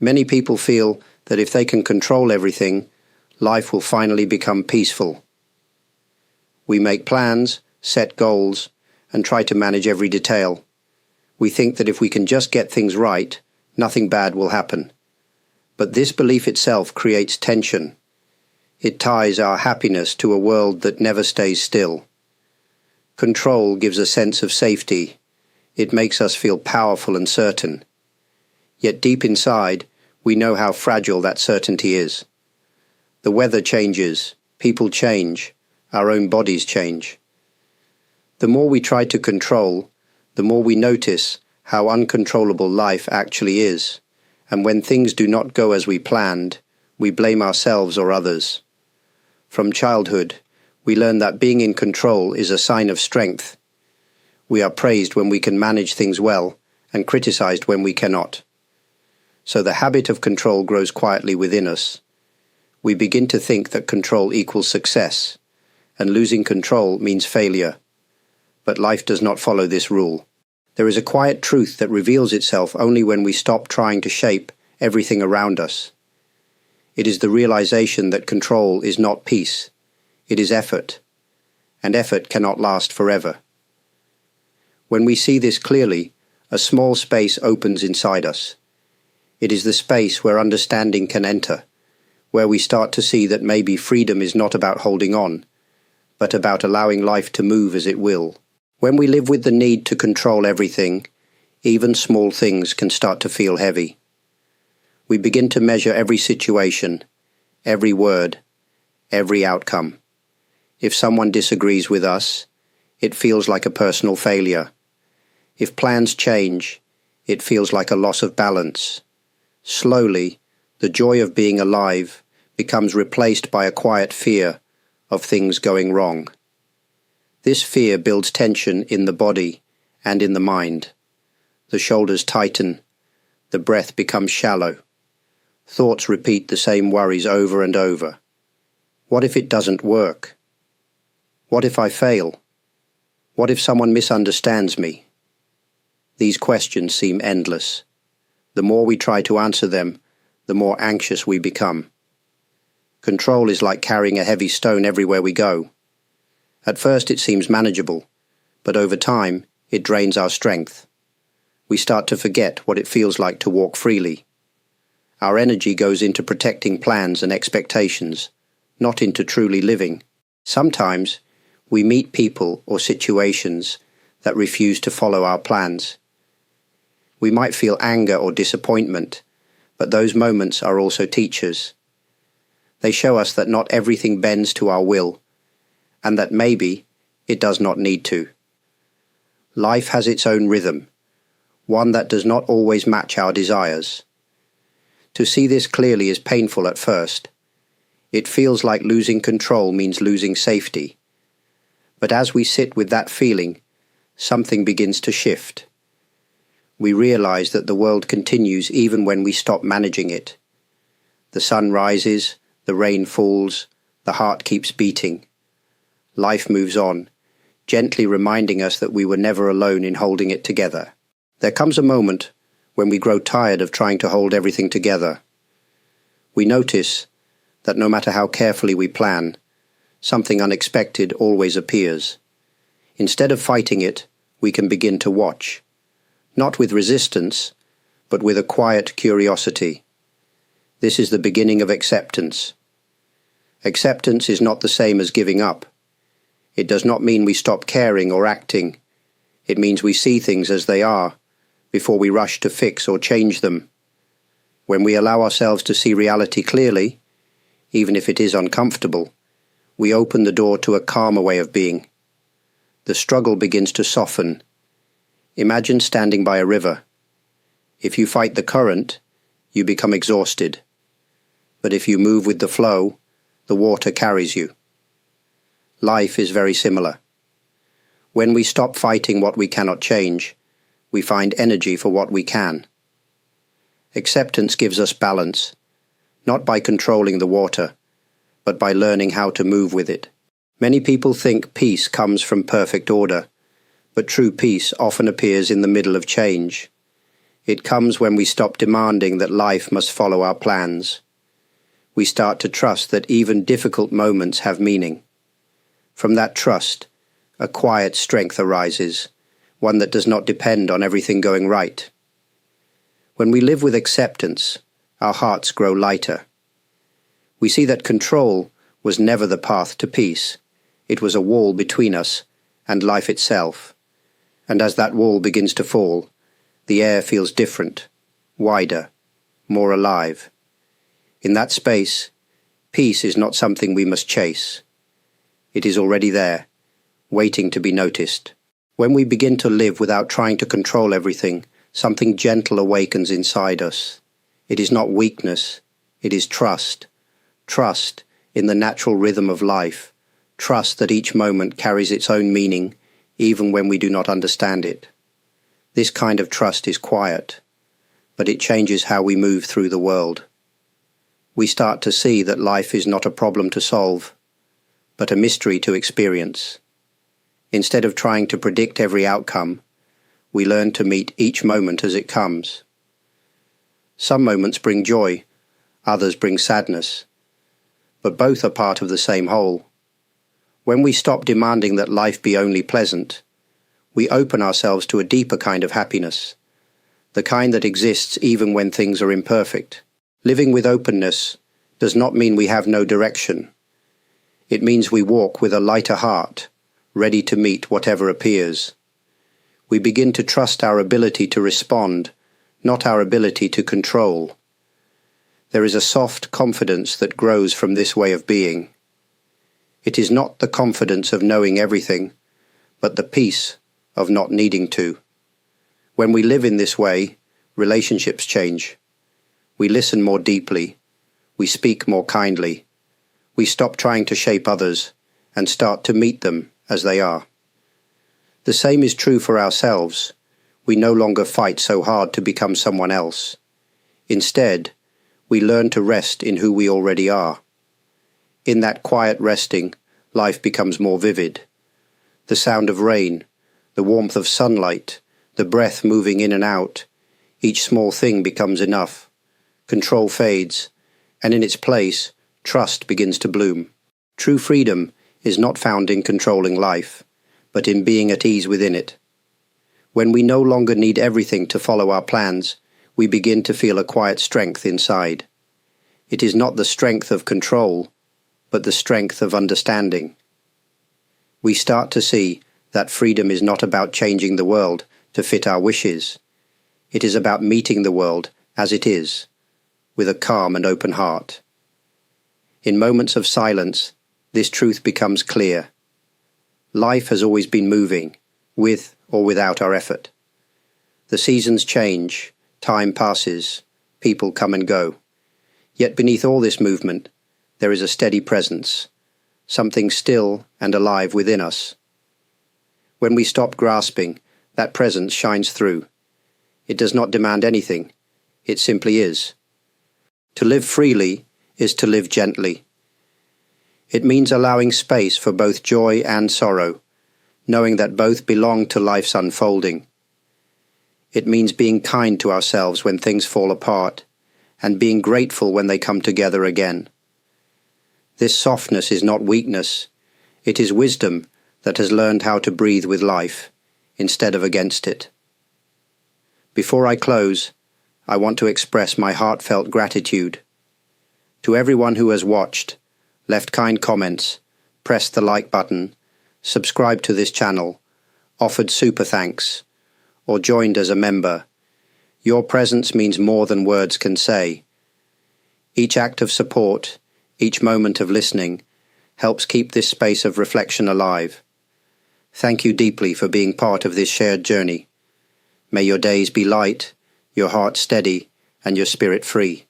Many people feel that if they can control everything, life will finally become peaceful. We make plans, set goals, and try to manage every detail. We think that if we can just get things right, nothing bad will happen. But this belief itself creates tension. It ties our happiness to a world that never stays still. Control gives a sense of safety. It makes us feel powerful and certain. Yet deep inside, we know how fragile that certainty is. The weather changes, people change, our own bodies change. The more we try to control, the more we notice how uncontrollable life actually is, and when things do not go as we planned, we blame ourselves or others. From childhood, we learn that being in control is a sign of strength. We are praised when we can manage things well and criticized when we cannot. So the habit of control grows quietly within us. We begin to think that control equals success, and losing control means failure. But life does not follow this rule. There is a quiet truth that reveals itself only when we stop trying to shape everything around us. It is the realization that control is not peace. It is effort, and effort cannot last forever. When we see this clearly, a small space opens inside us. It is the space where understanding can enter, where we start to see that maybe freedom is not about holding on, but about allowing life to move as it will. When we live with the need to control everything, even small things can start to feel heavy. We begin to measure every situation, every word, every outcome. If someone disagrees with us, it feels like a personal failure. If plans change, it feels like a loss of balance. Slowly, the joy of being alive becomes replaced by a quiet fear of things going wrong. This fear builds tension in the body and in the mind. The shoulders tighten, the breath becomes shallow. Thoughts repeat the same worries over and over. What if it doesn't work? What if I fail? What if someone misunderstands me? These questions seem endless. The more we try to answer them, the more anxious we become. Control is like carrying a heavy stone everywhere we go. At first it seems manageable, but over time it drains our strength. We start to forget what it feels like to walk freely. Our energy goes into protecting plans and expectations, not into truly living. Sometimes we meet people or situations that refuse to follow our plans. We might feel anger or disappointment, but those moments are also teachers. They show us that not everything bends to our will, and that maybe it does not need to. Life has its own rhythm, one that does not always match our desires. To see this clearly is painful at first. It feels like losing control means losing safety. But as we sit with that feeling, something begins to shift. We realize that the world continues even when we stop managing it. The sun rises, the rain falls, the heart keeps beating. Life moves on, gently reminding us that we were never alone in holding it together. There comes a moment when we grow tired of trying to hold everything together. We notice that no matter how carefully we plan, something unexpected always appears. Instead of fighting it, we can begin to watch. Not with resistance, but with a quiet curiosity. This is the beginning of acceptance. Acceptance is not the same as giving up. It does not mean we stop caring or acting. It means we see things as they are, before we rush to fix or change them. When we allow ourselves to see reality clearly, even if it is uncomfortable, we open the door to a calmer way of being. The struggle begins to soften. Imagine standing by a river. If you fight the current, you become exhausted. But if you move with the flow, the water carries you. Life is very similar. When we stop fighting what we cannot change, we find energy for what we can. Acceptance gives us balance, not by controlling the water, but by learning how to move with it. Many people think peace comes from perfect order, but true peace often appears in the middle of change. It comes when we stop demanding that life must follow our plans. We start to trust that even difficult moments have meaning. From that trust, a quiet strength arises, one that does not depend on everything going right. When we live with acceptance, our hearts grow lighter. We see that control was never the path to peace. It was a wall between us and life itself. And as that wall begins to fall, the air feels different, wider, more alive. In that space, peace is not something we must chase. It is already there, waiting to be noticed. When we begin to live without trying to control everything, something gentle awakens inside us. It is not weakness, it is trust. Trust in the natural rhythm of life. Trust that each moment carries its own meaning, even when we do not understand it. This kind of trust is quiet, but it changes how we move through the world. We start to see that life is not a problem to solve, but a mystery to experience. Instead of trying to predict every outcome, we learn to meet each moment as it comes. Some moments bring joy, others bring sadness, but both are part of the same whole. When we stop demanding that life be only pleasant, we open ourselves to a deeper kind of happiness, the kind that exists even when things are imperfect. Living with openness does not mean we have no direction. It means we walk with a lighter heart, ready to meet whatever appears. We begin to trust our ability to respond, not our ability to control. There is a soft confidence that grows from this way of being. It is not the confidence of knowing everything, but the peace of not needing to. When we live in this way, relationships change. We listen more deeply. We speak more kindly. We stop trying to shape others and start to meet them as they are. The same is true for ourselves. We no longer fight so hard to become someone else. Instead, we learn to rest in who we already are. In that quiet resting, life becomes more vivid. The sound of rain, the warmth of sunlight, the breath moving in and out, each small thing becomes enough. Control fades, and in its place, trust begins to bloom. True freedom is not found in controlling life, but in being at ease within it. When we no longer need everything to follow our plans, we begin to feel a quiet strength inside. It is not the strength of control, but the strength of understanding. We start to see that freedom is not about changing the world to fit our wishes. It is about meeting the world as it is, with a calm and open heart. In moments of silence, this truth becomes clear. Life has always been moving, with or without our effort. The seasons change, time passes, people come and go. Yet beneath all this movement, there is a steady presence, something still and alive within us. When we stop grasping, that presence shines through. It does not demand anything, it simply is. To live freely is to live gently. It means allowing space for both joy and sorrow, knowing that both belong to life's unfolding. It means being kind to ourselves when things fall apart, and being grateful when they come together again. This softness is not weakness, it is wisdom that has learned how to breathe with life, instead of against it. Before I close, I want to express my heartfelt gratitude. To everyone who has watched, left kind comments, pressed the like button, subscribed to this channel, offered super thanks, or joined as a member, your presence means more than words can say. Each act of support, each moment of listening, helps keep this space of reflection alive. Thank you deeply for being part of this shared journey. May your days be light, your heart steady, and your spirit free.